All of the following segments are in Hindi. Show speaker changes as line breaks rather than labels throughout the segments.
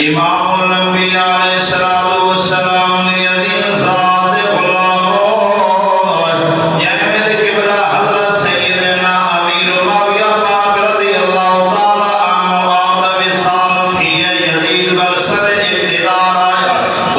इमामुल अंबिया अलैहिस्सलातु वस्सलाम यदीन ज़ात गुलाम या मेरे किबला हज़रत सय्यदना अमीर मुआविया पाक रज़ियल्लाहु ताला अन्हु आद विसाल थी यजीद बरसर इक़्तिदार आया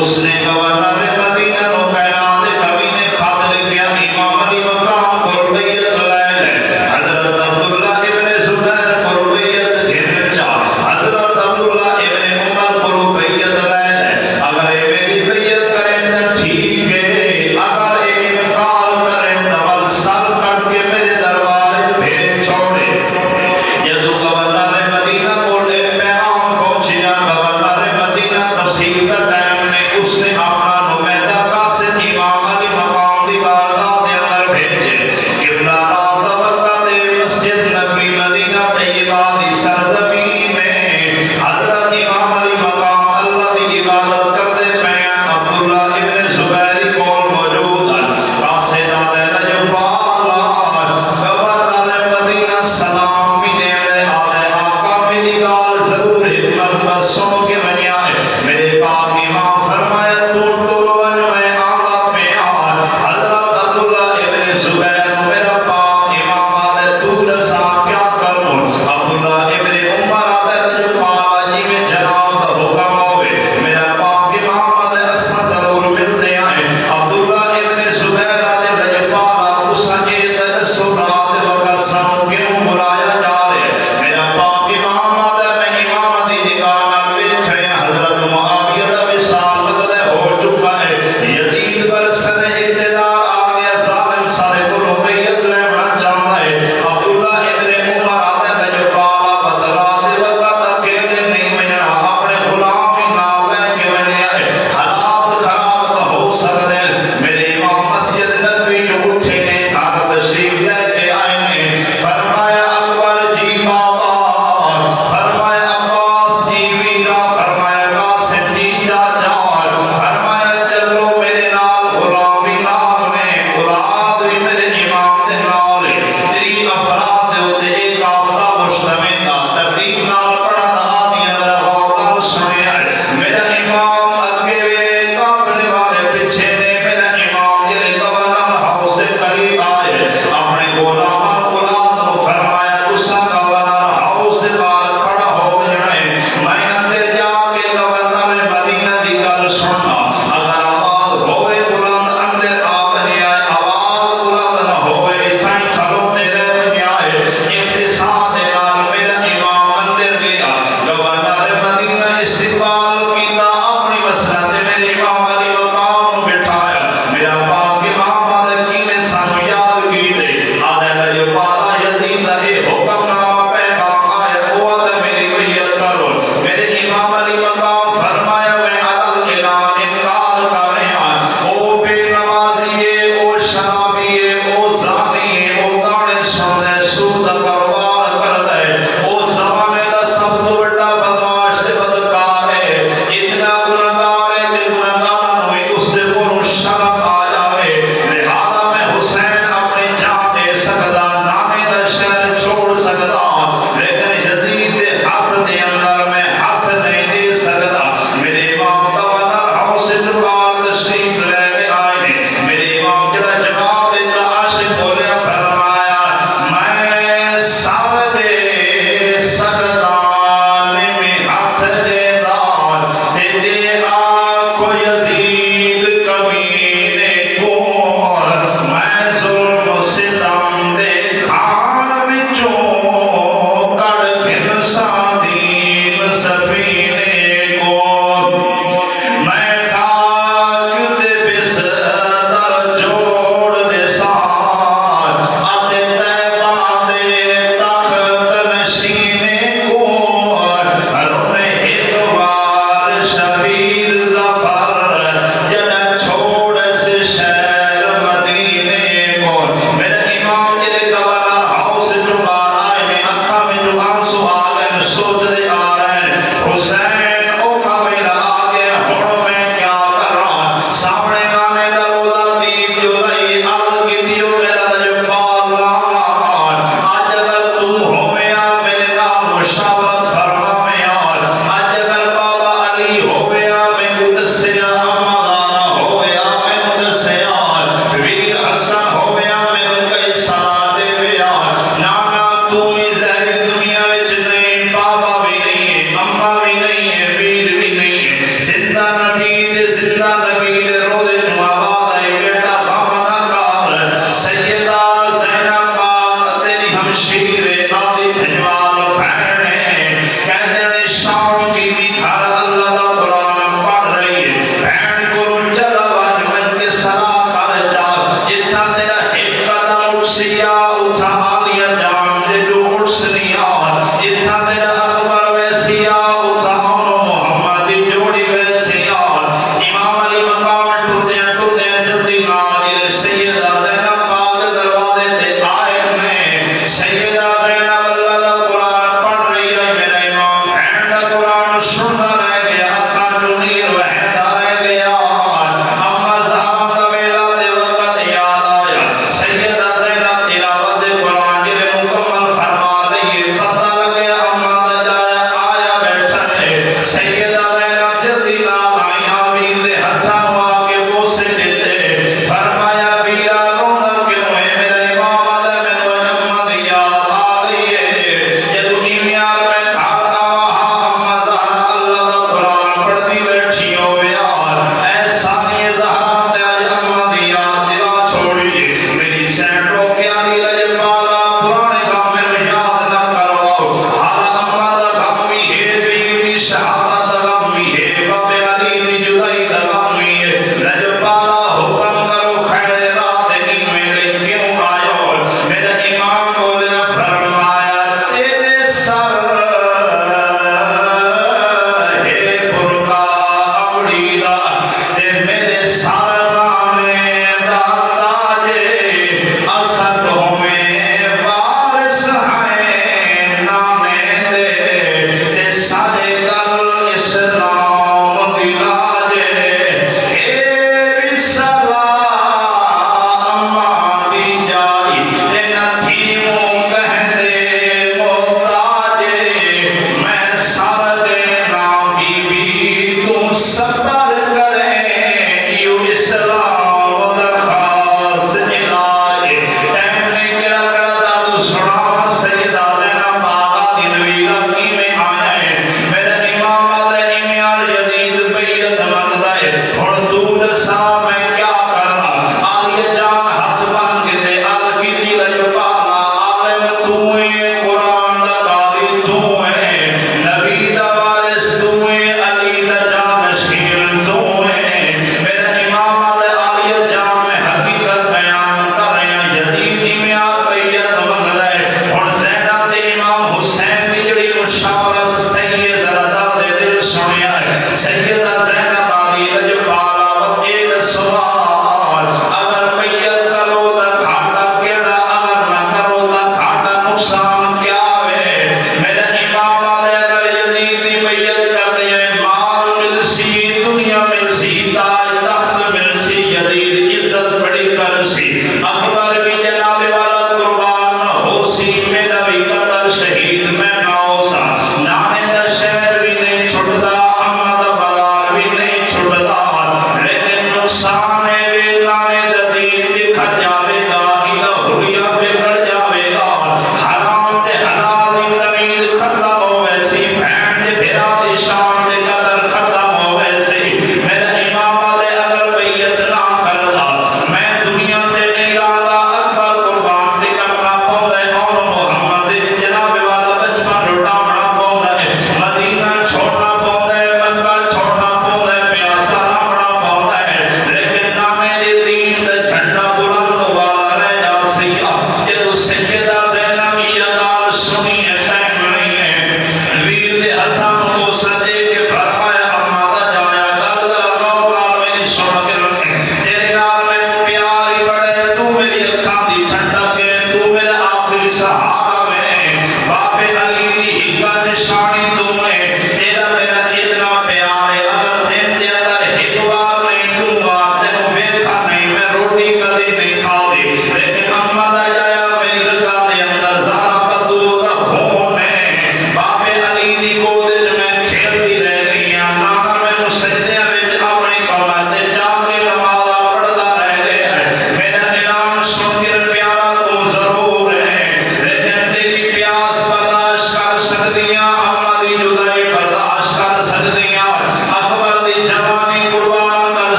उसने गवर्नर मदीना नो कैनात कवि ने खत लिखा इमाम अली मकाम कुर्बैयत लैल हज़रत अब्दुल्ला इब्न ज़ुबैर कुर्बैयत घेरचा हज़रत अब्दुल्ला इब्न उमर कुर्बैयत लैल अगर मेरी बैयत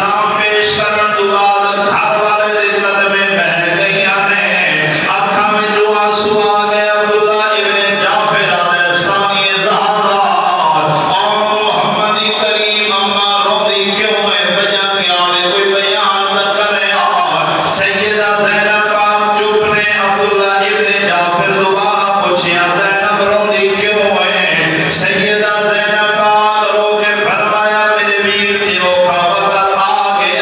सलाम पेश करन तो बाद घर वाले दे कदमे बह गईयां ने अखां विच आंसू आ गए अब्दुल्ला इब्ने जाफर अलैहिस्सलामी ज़हरा ओ मोहम्मद करीम अम्मा रोदी क्यों है वजह क्या है कोई बयान तो करे सैयदा ज़ैनब पाक चुप ने अब्दुल्ला इब्ने जाफर दोबारा पूछया ज़ैनब रोदी क्यों है सैयदा ज़ैनब पाक रो के फरमाया मेरे वीर ते औखा वक्त आ गया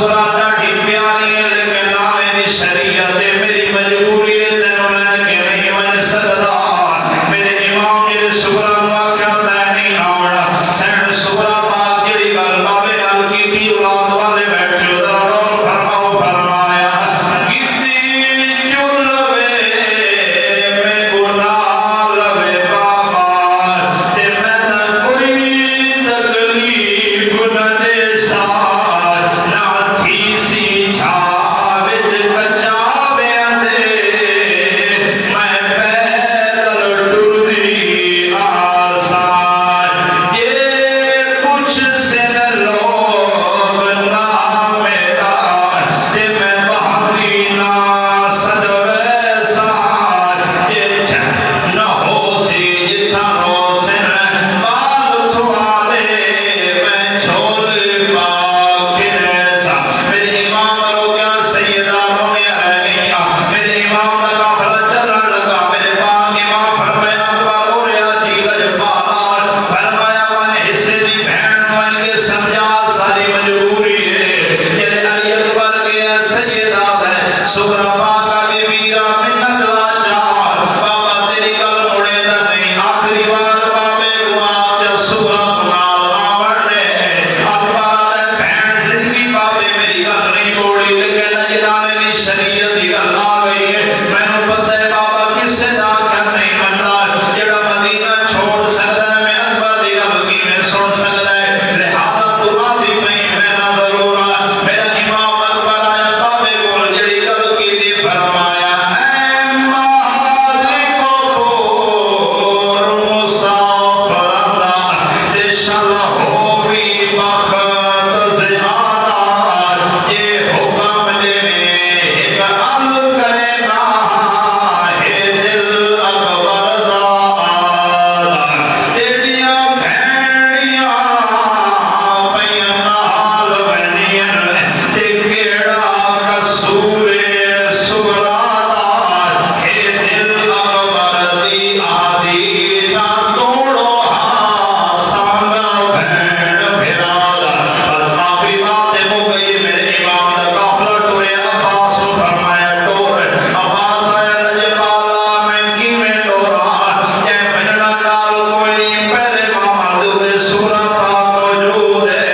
सुगरा ढाडी प्यारी है लेकिन नाले दी शरीयत है मेरी मजबूरी है तेनों लैके नहीं मन सकदा मेरे इमाम जेड़े सुगरा नु आख्या तै नहीं आना सैन सुगरा पाक जेड़ी गल बाबे नाल कीती औलाद वाले बैठो जरा रोन फरमाओ फरमाया कीती चुलवे मैं गुनाह लवे बाबा ते मैं ना कोई तकलीफ न दे सा ना थी सी छावे कच्चा बेंदे मैं पैदल टुरदी आसान ये कुछ से न लोग ना मेरा ये मैं बहादी ना सदवे सार ये न हो सी जितना हो से न बाल थुआले मैं छोले पाक ऐसा मेरे इमाम रोया सैयदा रोया रह गया मेरे इमाम का काफिला चलने लगा मेरे पाक इमाम फरमाया अकबर रोया जी लजपाल फरमाया मन हिस्से दी बहन मन के समझा सारी मजबूरी है जेरे अली अकबर के सैयदा है सुगरा पाक का बीबीरा मिन्नत लाचार बाबा तेरी गल मुड़ेदा नहीं आखिरी बार बाबे को आप जा सुगरा नाल आवड़े अकबर दे बहन जिंदगी बाबे मेरी गल नहीं मोड़ी लेकिन अजनाने दी शरीयत दी गल आ गई है मैनू पता है बाबा किसे दा क्या नहीं मनदा जेड़ा मदीना छोड़ सकदा है मैं अकबर दी गल किवें सुन सकदा है लिहाजा तू आदी पई मैं ना जरूर मेरा इमाम अकबर आया बाबे कोल जेड़ी गल कीती फरमाया ऐ मालिको पूर मुसाफरदा ते शल होवी बखत ज़ियादा ये हुक्म दे एक अल करे ना हे दिल अकबर दा तेड़ियां भैणियां पईयां नाल वणियां ते केड़ा कसूर सुगरा दा हे दिल अकबर दी आदी ना तोड़ो हां सांगा भैण भिरादा बस आखिरी बात है मुक गई मेरे इमाम दा काफिला टुरे अब्बास नु फरमाया टोर अब्बास आया लजपाला मैं किवें टोरा जै भजड़ा नाल कोई नहीं पहले मामल दे सुगरा पाक मौजूद है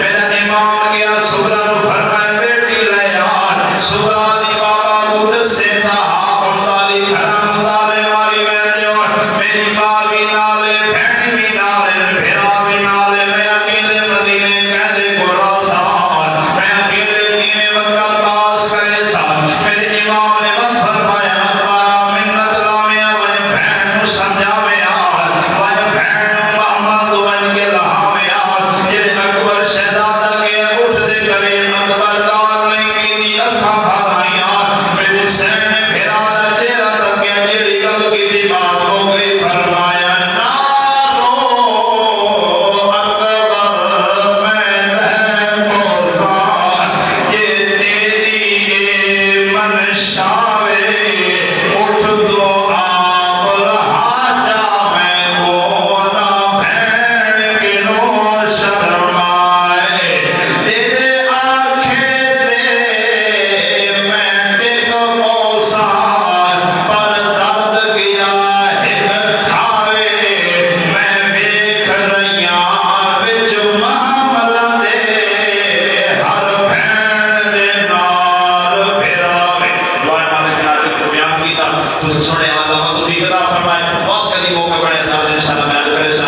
मेरा इमाम गया सुगरा नु फरमाया बेटी ले यार सुगरा दी बाबा को दसेदा हाकम दाली खरम दाले मारी मैं देओ मेरी मां भी नाले बहन भी नाले भेरा भी नाले मैं अकेले मदीने कहदे गुरासान मैं अकेले किवें वक्त पास करे सा मेरे इमाम ने मत फरमाया अकबर मिन्नत लामिया वन बहन नु समझावे यार वन बहन नु मोहम्मद वन के लहावे यार जेड़े अकबर शहजादा के उठ दे करे अकबर काल नहीं कीती अखां भराइयां मेरे सैन ने भेरा दा चेहरा तकिया जेड़ी गल कीती बात हो गई फरमाया ना रो अकबर मैं पोसान ये तेरी ये मनशावे उठ दो आप लहाजा मैं को ना भैण के नो शर्माए तेरे आंखें दे मैं टिक पोसान पर दर्द गया है खावे मैं वेख रहियां विच मामला दे हर भैण दे नाल फिरावे लोए मालिक नाल को बयान कीता तुस सुने अल्लाह तौफीक अता फरमाए बहुत कदी मौका बड़े दर्द इंशाअल्लाह बयान करे सा